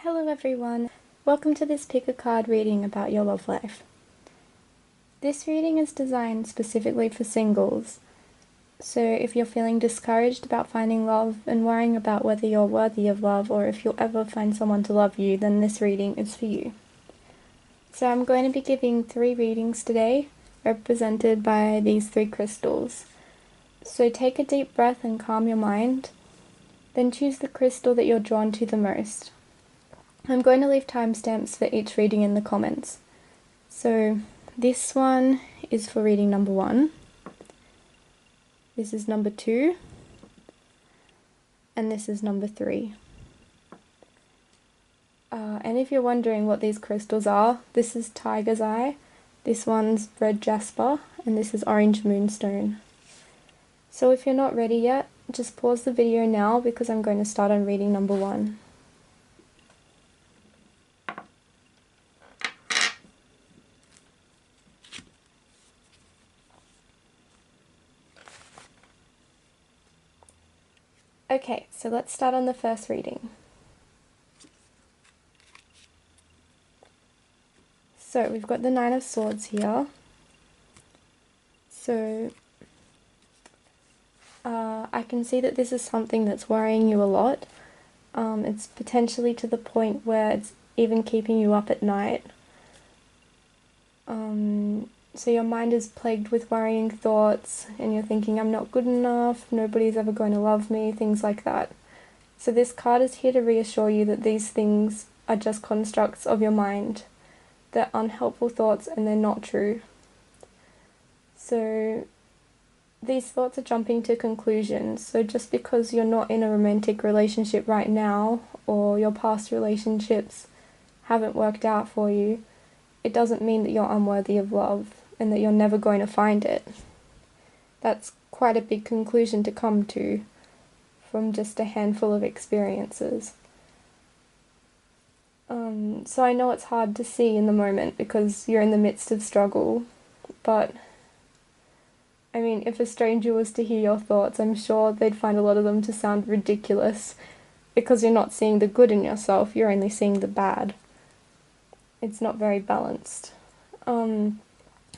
Hello everyone, welcome to this pick a card reading about your love life. This reading is designed specifically for singles, so if you're feeling discouraged about finding love and worrying about whether you're worthy of love or if you'll ever find someone to love you, then this reading is for you. So I'm going to be giving 3 readings today, represented by these 3 crystals. So take a deep breath and calm your mind, then choose the crystal that you're drawn to the most. I'm going to leave timestamps for each reading in the comments. So this one is for reading number 1. This is number 2. And this is number 3. And if you're wondering what these crystals are, this is Tiger's Eye, this one's Red Jasper, and this is Orange Moonstone. So if you're not ready yet, just pause the video now because I'm going to start on reading number 1. Okay, so let's start on the first reading. So we've got the 9 of Swords here. So I can see that this is something that's worrying you a lot. It's potentially to the point where it's even keeping you up at night. So your mind is plagued with worrying thoughts and you're thinking, I'm not good enough, nobody's ever going to love me, things like that. So this card is here to reassure you that these things are just constructs of your mind. They're unhelpful thoughts and they're not true. So these thoughts are jumping to conclusions. So just because you're not in a romantic relationship right now, or your past relationships haven't worked out for you, it doesn't mean that you're unworthy of love and that you're never going to find it. That's quite a big conclusion to come to from just a handful of experiences. So I know it's hard to see in the moment because you're in the midst of struggle, but I mean, if a stranger was to hear your thoughts, I'm sure they'd find a lot of them to sound ridiculous because you're not seeing the good in yourself, you're only seeing the bad. It's not very balanced.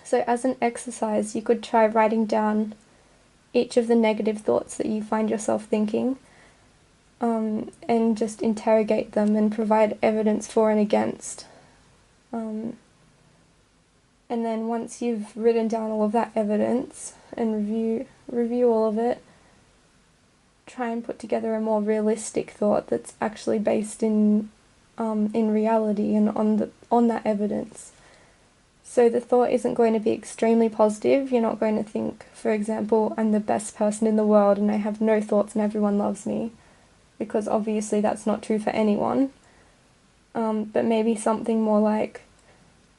So as an exercise, you could try writing down each of the negative thoughts that you find yourself thinking, and just interrogate them and provide evidence for and against. And then once you've written down all of that evidence and review all of it, try and put together a more realistic thought that's actually based in reality and on that evidence. So the thought isn't going to be extremely positive. You're not going to think, for example, I'm the best person in the world and I have no thoughts and everyone loves me, because obviously that's not true for anyone. But maybe something more like,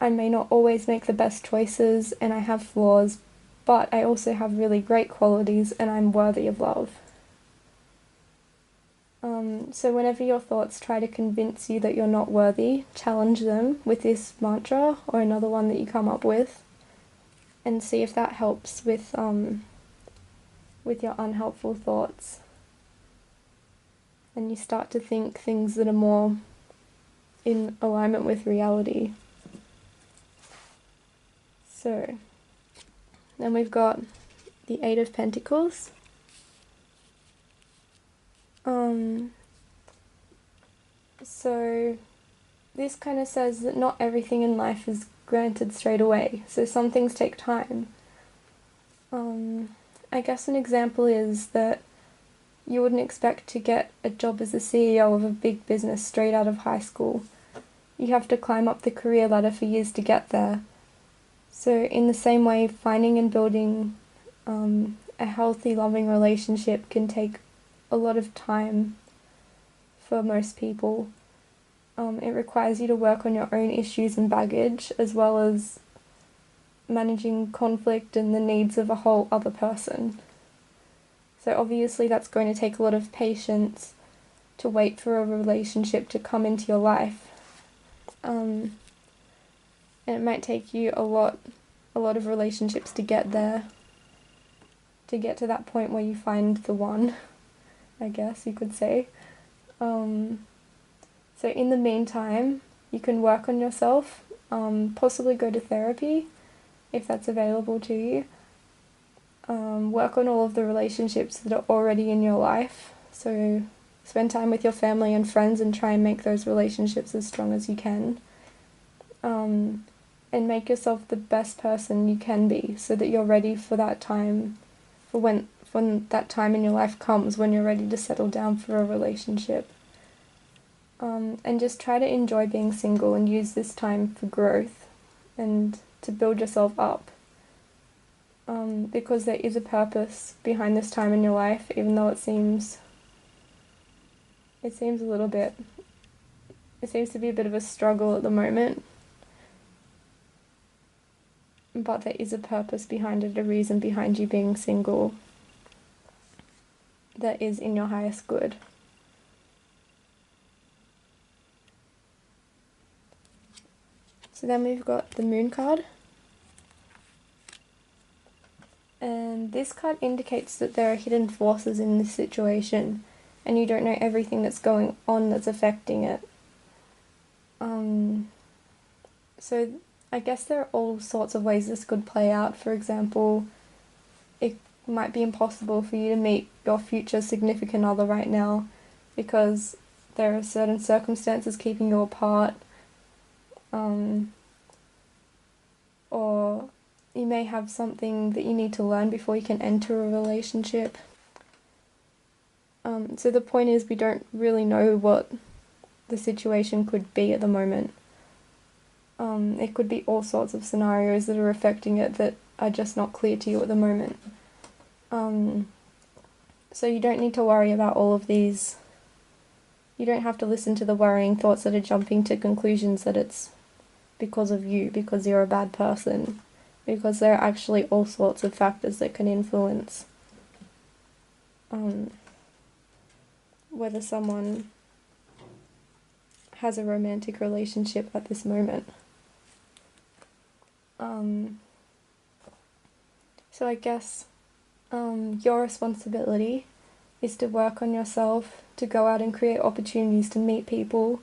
I may not always make the best choices and I have flaws, but I also have really great qualities and I'm worthy of love. So whenever your thoughts try to convince you that you're not worthy, challenge them with this mantra or another one that you come up with and see if that helps with your unhelpful thoughts. And you start to think things that are more in alignment with reality. So then we've got the 8 of Pentacles. So this kind of says that not everything in life is granted straight away, so some things take time. I guess an example is that you wouldn't expect to get a job as the CEO of a big business straight out of high school. You have to climb up the career ladder for years to get there. So in the same way, finding and building a healthy, loving relationship can take a lot of time for most people. It requires you to work on your own issues and baggage, as well as managing conflict and the needs of a whole other person. So obviously that's going to take a lot of patience to wait for a relationship to come into your life. And it might take you a lot of relationships to get there, to get to that point where you find the one, I guess you could say. So So in the meantime, you can work on yourself, possibly go to therapy if that's available to you. Work on all of the relationships that are already in your life. So spend time with your family and friends and try and make those relationships as strong as you can. And make yourself the best person you can be so that you're ready for that time, for when that time in your life comes when you're ready to settle down for a relationship. And just try to enjoy being single and use this time for growth and to build yourself up. Because there is a purpose behind this time in your life, even though it seems to be a bit of a struggle at the moment. But there is a purpose behind it, a reason behind you being single that is in your highest good. So then we've got the Moon card. And this card indicates that there are hidden forces in this situation and you don't know everything that's going on that's affecting it. So I guess there are all sorts of ways this could play out. For example, it might be impossible for you to meet your future significant other right now because there are certain circumstances keeping you apart. Or you may have something that you need to learn before you can enter a relationship. So the point is, we don't really know what the situation could be at the moment. It could be all sorts of scenarios that are affecting it that are just not clear to you at the moment. So you don't need to worry about all of these. You don't have to listen to the worrying thoughts that are jumping to conclusions that it's because of you, because you're a bad person, because there are actually all sorts of factors that can influence whether someone has a romantic relationship at this moment. So I guess your responsibility is to work on yourself, to go out and create opportunities to meet people,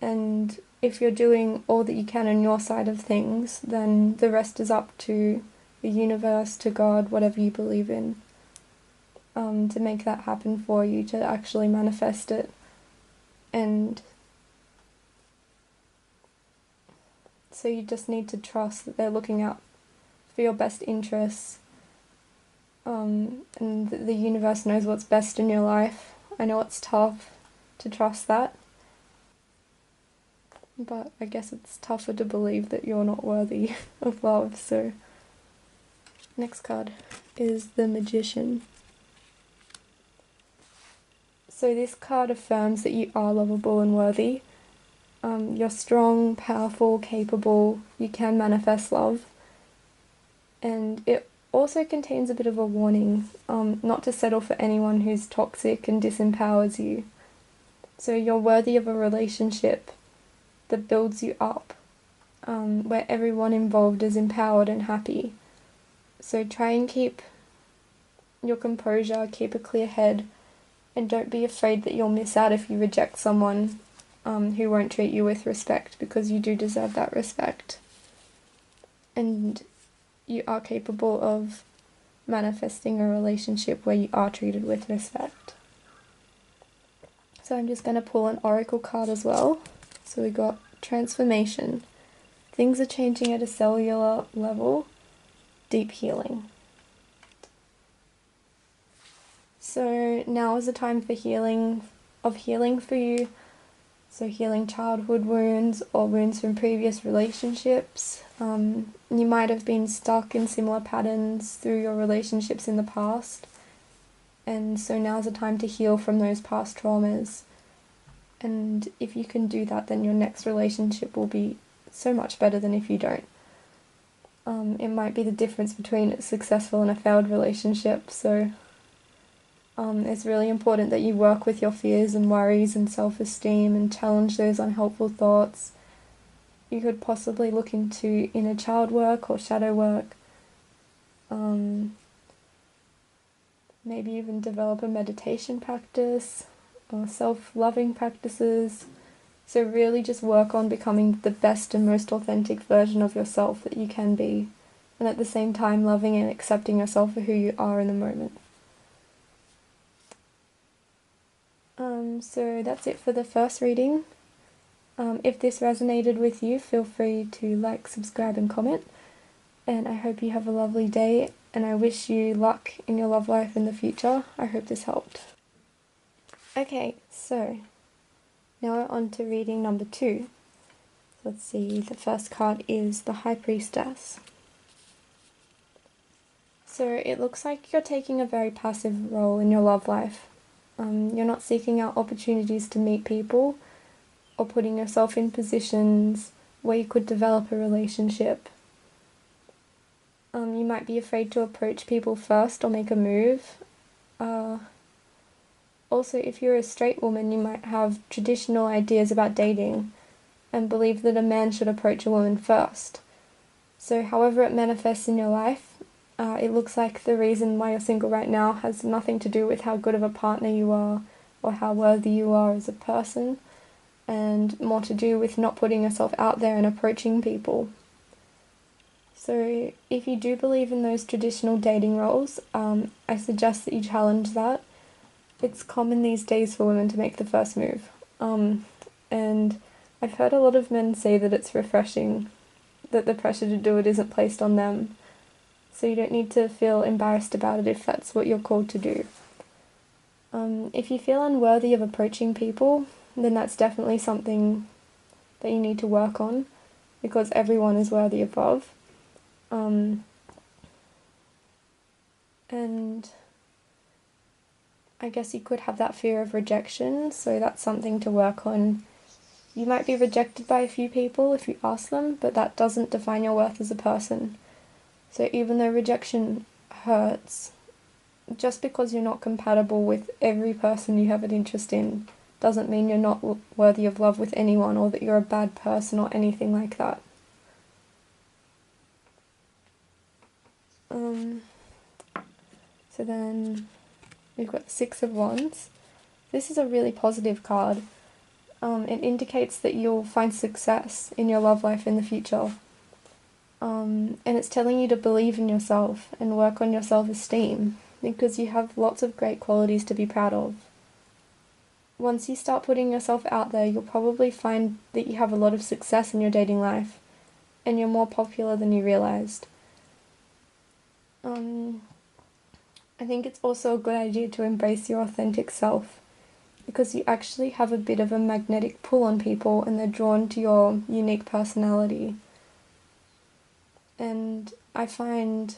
and if you're doing all that you can on your side of things, then the rest is up to the universe, to God, whatever you believe in, to make that happen for you, to actually manifest it. And so you just need to trust that they're looking out for your best interests, and that the universe knows what's best in your life. I know it's tough to trust that, but I guess it's tougher to believe that you're not worthy of love. So next card is the Magician. So this card affirms that you are lovable and worthy. You're strong, powerful, capable, you can manifest love. And it also contains a bit of a warning, not to settle for anyone who's toxic and disempowers you. So you're worthy of a relationship that builds you up, where everyone involved is empowered and happy. So try and keep your composure, keep a clear head, and don't be afraid that you'll miss out if you reject someone who won't treat you with respect, because you do deserve that respect. And you are capable of manifesting a relationship where you are treated with respect. So I'm just going to pull an oracle card as well. So we got transformation. Things are changing at a cellular level. Deep healing. So now is the time for healing for you. So healing childhood wounds or wounds from previous relationships. You might have been stuck in similar patterns through your relationships in the past. And so now's the time to heal from those past traumas. And if you can do that, then your next relationship will be so much better than if you don't. It might be the difference between a successful and a failed relationship. So it's really important that you work with your fears and worries and self-esteem and challenge those unhelpful thoughts. You could possibly look into inner child work or shadow work. Maybe even develop a meditation practice or self-loving practices. So really just work on becoming the best and most authentic version of yourself that you can be, and at the same time loving and accepting yourself for who you are in the moment. So that's it for the first reading. If this resonated with you, feel free to like, subscribe and comment. And I hope you have a lovely day, and I wish you luck in your love life in the future. I hope this helped. Okay, so now we're on to reading number 2. Let's see, the first card is the High Priestess. So it looks like you're taking a very passive role in your love life. You're not seeking out opportunities to meet people or putting yourself in positions where you could develop a relationship. You might be afraid to approach people first or make a move. Also, if you're a straight woman, you might have traditional ideas about dating and believe that a man should approach a woman first. So however it manifests in your life, it looks like the reason why you're single right now has nothing to do with how good of a partner you are or how worthy you are as a person, and more to do with not putting yourself out there and approaching people. So if you do believe in those traditional dating roles, I suggest that you challenge that. It's common these days for women to make the first move. And I've heard a lot of men say that it's refreshing, that the pressure to do it isn't placed on them. So you don't need to feel embarrassed about it if that's what you're called to do. If you feel unworthy of approaching people, then that's definitely something that you need to work on, because everyone is worthy of love. And I guess you could have that fear of rejection, so that's something to work on. You might be rejected by a few people if you ask them, but that doesn't define your worth as a person. So even though rejection hurts, just because you're not compatible with every person you have an interest in doesn't mean you're not worthy of love with anyone, or that you're a bad person or anything like that. So then we've got the Six of Wands. This is a really positive card. It indicates that you'll find success in your love life in the future. And it's telling you to believe in yourself and work on your self-esteem, because you have lots of great qualities to be proud of. Once you start putting yourself out there, you'll probably find that you have a lot of success in your dating life, and you're more popular than you realized. I think it's also a good idea to embrace your authentic self, because you actually have a bit of a magnetic pull on people, and they're drawn to your unique personality. And I find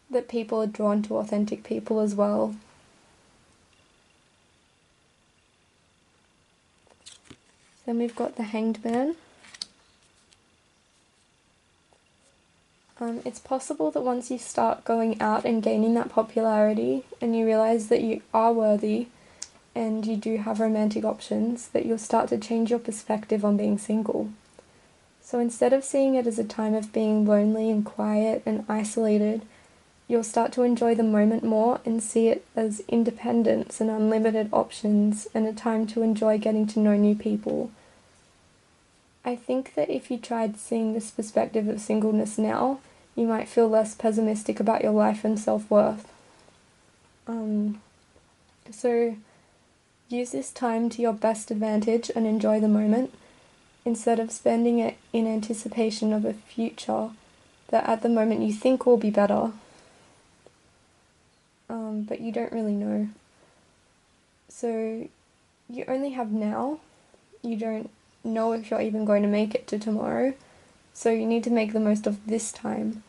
that people are drawn to authentic people as well. Then we've got the Hanged Man. It's possible that once you start going out and gaining that popularity, and you realize that you are worthy and you do have romantic options, that you'll start to change your perspective on being single. So instead of seeing it as a time of being lonely and quiet and isolated, you'll start to enjoy the moment more and see it as independence and unlimited options, and a time to enjoy getting to know new people. I think that if you tried seeing this perspective of singleness now, you might feel less pessimistic about your life and self-worth. So use this time to your best advantage and enjoy the moment, instead of spending it in anticipation of a future that at the moment you think will be better, but you don't really know. So you only have now. You don't know if you're even going to make it to tomorrow, so you need to make the most of this time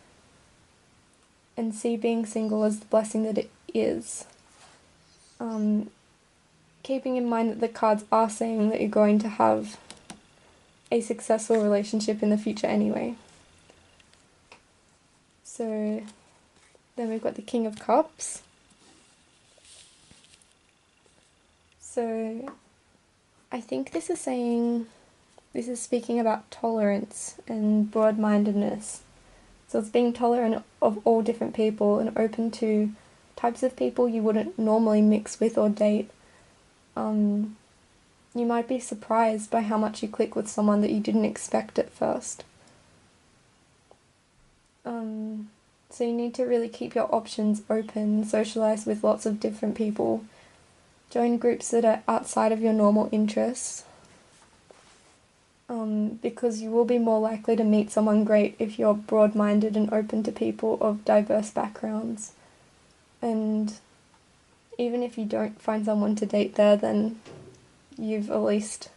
and see being single as the blessing that it is. Keeping in mind that the cards are saying that you're going to have a successful relationship in the future anyway. So then we've got the King of Cups. So I think this is speaking about tolerance and broad-mindedness. So it's being tolerant of all different people and open to types of people you wouldn't normally mix with or date. you might be surprised by how much you click with someone that you didn't expect at first. So you need to really keep your options open, socialise with lots of different people, join groups that are outside of your normal interests, because you will be more likely to meet someone great if you're broad-minded and open to people of diverse backgrounds. And even if you don't find someone to date there, then you've at least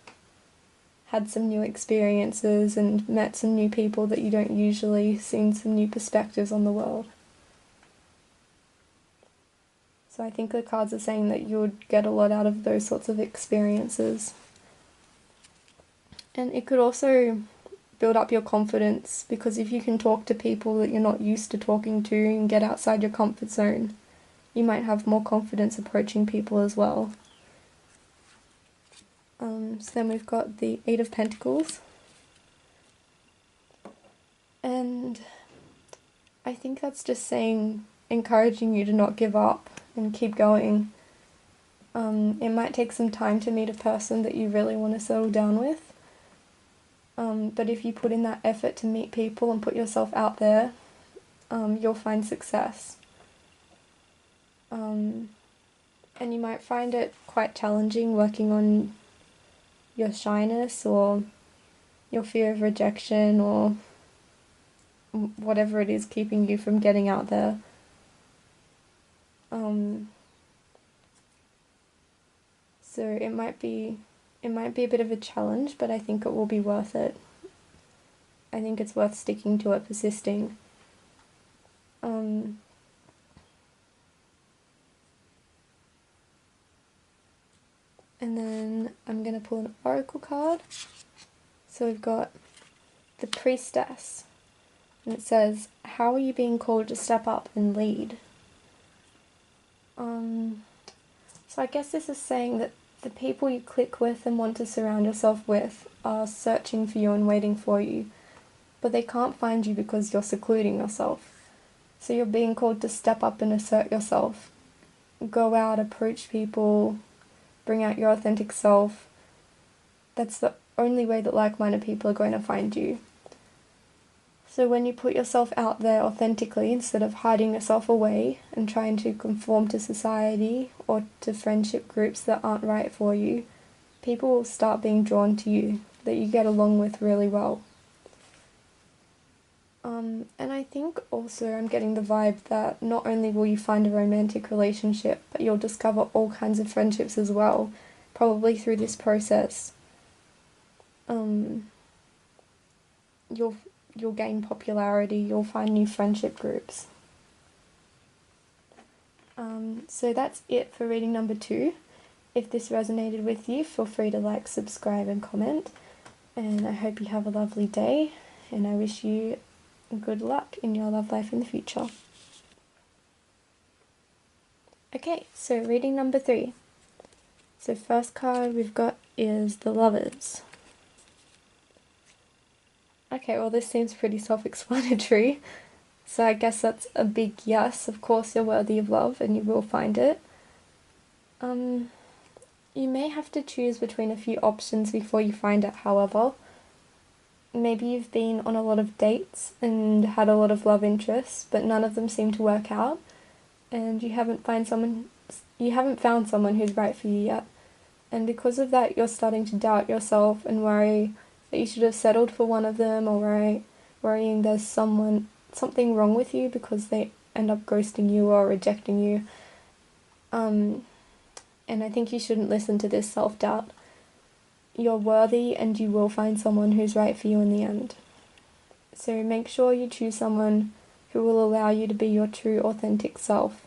had some new experiences and met some new people that you don't usually, seen some new perspectives on the world. So I think the cards are saying that you would get a lot out of those sorts of experiences. And it could also build up your confidence, because if you can talk to people that you're not used to talking to and get outside your comfort zone, you might have more confidence approaching people as well. So then we've got the Eight of Pentacles. And I think that's just saying, encouraging you to not give up and keep going. It might take some time to meet a person that you really want to settle down with. But if you put in that effort to meet people and put yourself out there, you'll find success. And you might find it quite challenging working on your shyness or your fear of rejection or whatever it is keeping you from getting out there. So it might be a bit of a challenge, but I think it will be worth it. I think it's worth sticking to it, persisting. And then I'm going to pull an oracle card. So we've got the Priestess. And it says, how are you being called to step up and lead? So I guess this is saying that the people you click with and want to surround yourself with are searching for you and waiting for you, but they can't find you because you're secluding yourself. So you're being called to step up and assert yourself. Go out, approach people, bring out your authentic self. That's the only way that like-minded people are going to find you. So when you put yourself out there authentically, instead of hiding yourself away and trying to conform to society or to friendship groups that aren't right for you, people will start being drawn to you, that you get along with really well. And I think also I'm getting the vibe that not only will you find a romantic relationship, but you'll discover all kinds of friendships as well, probably through this process. You'll gain popularity, you'll find new friendship groups. So that's it for reading number 2. If this resonated with you, feel free to like, subscribe and comment. And I hope you have a lovely day, and I wish you good luck in your love life in the future. Okay, so reading number 3. So first card we've got is the Lovers. Okay, well this seems pretty self-explanatory, so I guess that's a big yes. Of course you're worthy of love and you will find it. You may have to choose between a few options before you find it, however. Maybe you've been on a lot of dates and had a lot of love interests, but none of them seem to work out, and you haven't found someone who's right for you yet. And because of that, you're starting to doubt yourself and worry that you should have settled for one of them, or worrying there's something wrong with you because they end up ghosting you or rejecting you. And I think you shouldn't listen to this self-doubt. You're worthy and you will find someone who's right for you in the end. So make sure you choose someone who will allow you to be your true authentic self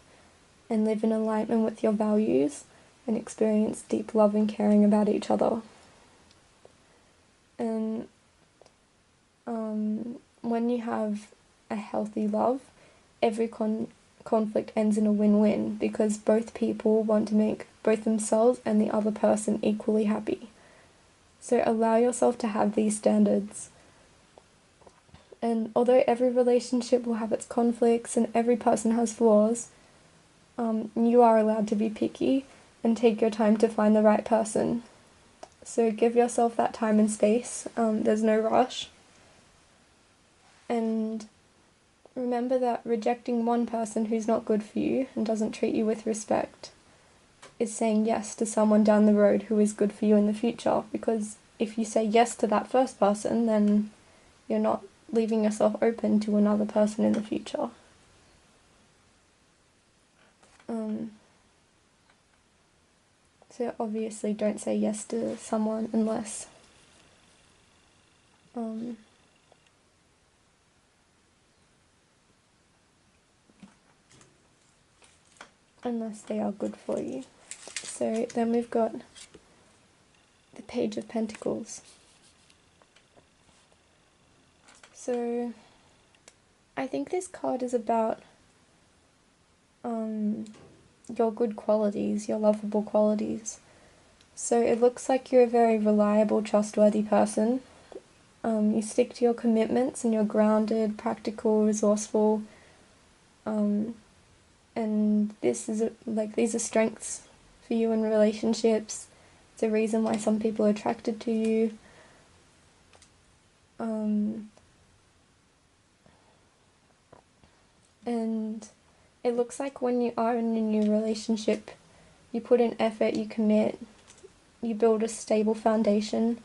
and live in alignment with your values and experience deep love and caring about each other. And when you have a healthy love, every conflict ends in a win-win, because both people want to make both themselves and the other person equally happy. So allow yourself to have these standards. And although every relationship will have its conflicts and every person has flaws, you are allowed to be picky and take your time to find the right person. So give yourself that time and space. There's no rush. And remember that rejecting one person who's not good for you and doesn't treat you with respect is saying yes to someone down the road who is good for you in the future. Because if you say yes to that first person, then you're not leaving yourself open to another person in the future. So obviously don't say yes to someone unless unless they are good for you. So then we've got the Page of Pentacles. So I think this card is about your good qualities, your lovable qualities. So it looks like you're a very reliable, trustworthy person. You stick to your commitments and you're grounded, practical, resourceful. And these are strengths for you in relationships. It's a reason why some people are attracted to you. And it looks like when you are in a new relationship, you put in effort, you commit, you build a stable foundation.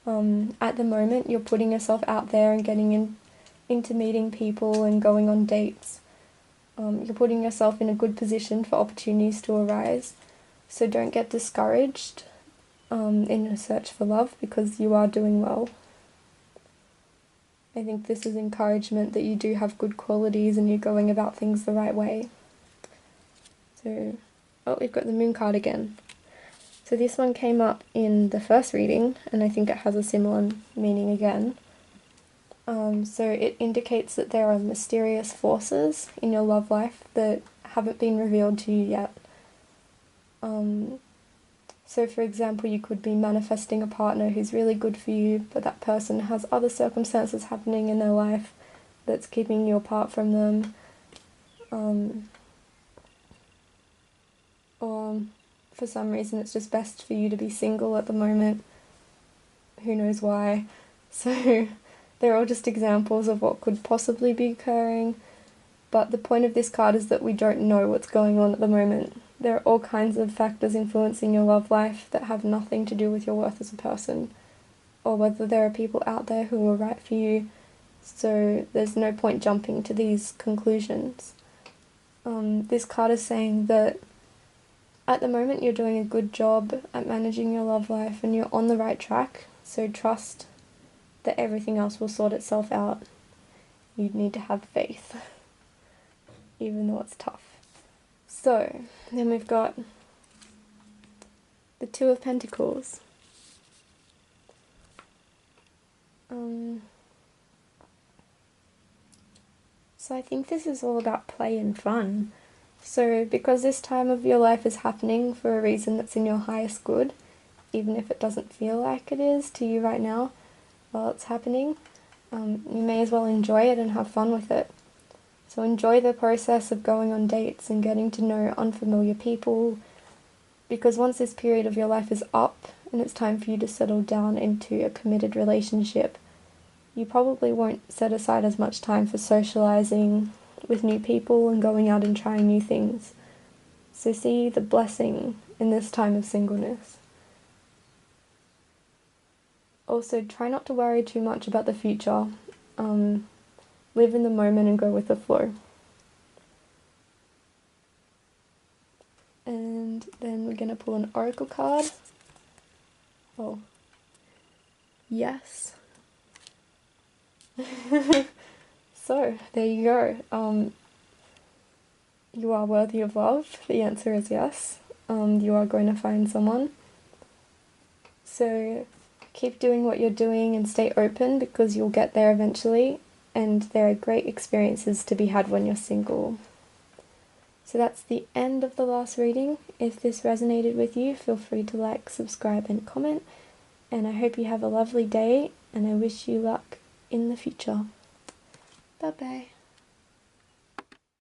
At the moment, you're putting yourself out there and getting into meeting people and going on dates. You're putting yourself in a good position for opportunities to arise. So don't get discouraged in a search for love, because you are doing well. I think this is encouragement that you do have good qualities and you're going about things the right way. So, oh, we've got the Moon card again. So this one came up in the first reading, and I think it has a similar meaning again. So it indicates that there are mysterious forces in your love life that haven't been revealed to you yet. So for example, you could be manifesting a partner who's really good for you, but that person has other circumstances happening in their life that's keeping you apart from them. Or for some reason it's just best for you to be single at the moment. Who knows why. So they're all just examples of what could possibly be occurring. But the point of this card is that we don't know what's going on at the moment. There are all kinds of factors influencing your love life that have nothing to do with your worth as a person, or whether there are people out there who are right for you. So there's no point jumping to these conclusions. This card is saying that at the moment you're doing a good job at managing your love life and you're on the right track, so trust that everything else will sort itself out. You need to have faith, even though it's tough. So, then we've got the Two of Pentacles. So I think this is all about play and fun. So because this time of your life is happening for a reason that's in your highest good, even if it doesn't feel like it is to you right now while it's happening, you may as well enjoy it and have fun with it. So enjoy the process of going on dates and getting to know unfamiliar people, because once this period of your life is up and it's time for you to settle down into a committed relationship, you probably won't set aside as much time for socializing with new people and going out and trying new things. So see the blessing in this time of singleness. Also, try not to worry too much about the future. Live in the moment and go with the flow. And then we're going to pull an oracle card. Oh. Yes. So, there you go. You are worthy of love. The answer is yes. You are going to find someone. So, keep doing what you're doing and stay open, because you'll get there eventually. And there are great experiences to be had when you're single. So that's the end of the last reading. If this resonated with you, feel free to like, subscribe and comment. And I hope you have a lovely day, and I wish you luck in the future. Bye bye.